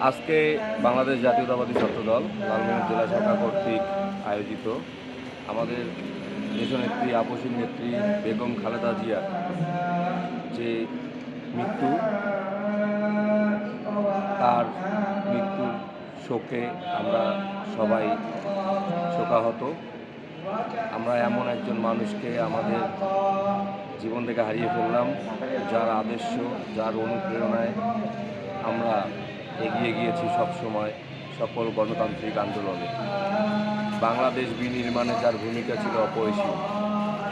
আজকে বাংলাদেশ জাতীয়তাবাদী ছাত্রদল লালমনিরহাট জেলা শাখা কর্তৃক আয়োজিত আমাদের দেশনেত্রী আপসীন নেত্রী বেগম খালেদা জিয়ার যে মৃত্যু, তার মৃত্যুর শোকে আমরা সবাই শোকাহত। আমরা এমন একজন মানুষকে আমাদের জীবন থেকে হারিয়ে ফেললাম, যার আদর্শ, যার অনুপ্রেরণায় আমরা এগিয়ে গিয়েছি সবসময় সকল গণতান্ত্রিক আন্দোলনে। বাংলাদেশ বিনির্মাণে যার ভূমিকা ছিল অপরিসীম,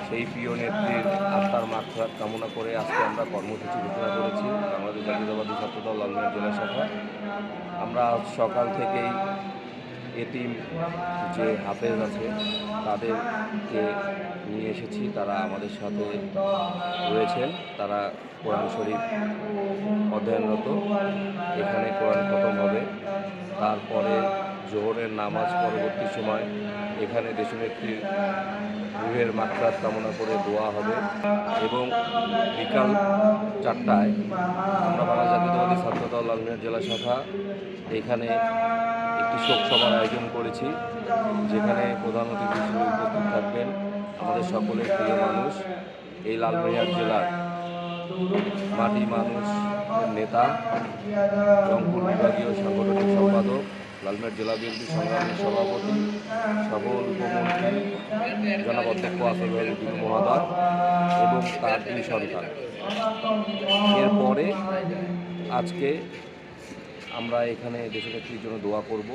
সেই প্রিয় নেত্রীর আত্মার মাগফিরাত কামনা করে আজকে আমরা কর্মসূচি ঘোষণা করেছি বাংলাদেশ জাতীয়তাবাদী ছাত্রদল লালমনিরহাট জেলা শাখা। আমরা আজ সকাল থেকেই এতিম যে হাফেজ আছে তাদেরকে নিয়ে এসেছি, তারা আমাদের সাথে রয়েছেন। তারা কোরআন শরীফ অধ্যয়নরত। এখানে কোরআন খতম হবে, তারপরে জোহরের নামাজ পরবর্তী সময় এখানে দেশনেত্রীর রুহের মাগফিরাত কামনা করে দোয়া হবে এবং বিকাল 4টায় আমরা বাংলাদেশ জাতীয়তাবাদী ছাত্রদল লালমনিরহাট জেলা শাখা এখানে একটি শোক সভার আয়োজন করেছি, যেখানে প্রধান অতিথি হিসেবে উপস্থিত থাকবেন আমাদের সকলের প্রিয় মানুষ, এই লালমনিরহাট জেলার মাটি মানুষ নেতা, রংপুর বিভাগীয় সাংগঠনিক সম্পাদক, লালমনিরহাট জেলা বিএনপি সংগ্রামী সভাপতি, সফল উপমন্ত্রী জনাব অধ্যক্ষ আসিফুল বিনু মহোদয় এবং তার 2 সন্তান। এরপরে আজকে আমরা এখানে দেশনেত্রীর জন্য দোয়া করব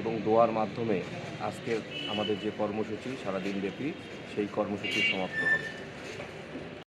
এবং দোয়ার মাধ্যমে আজকের আমাদের যে কর্মসূচি সারাদিন ব্যাপী সেই কর্মসূচি সমাপ্ত হবে।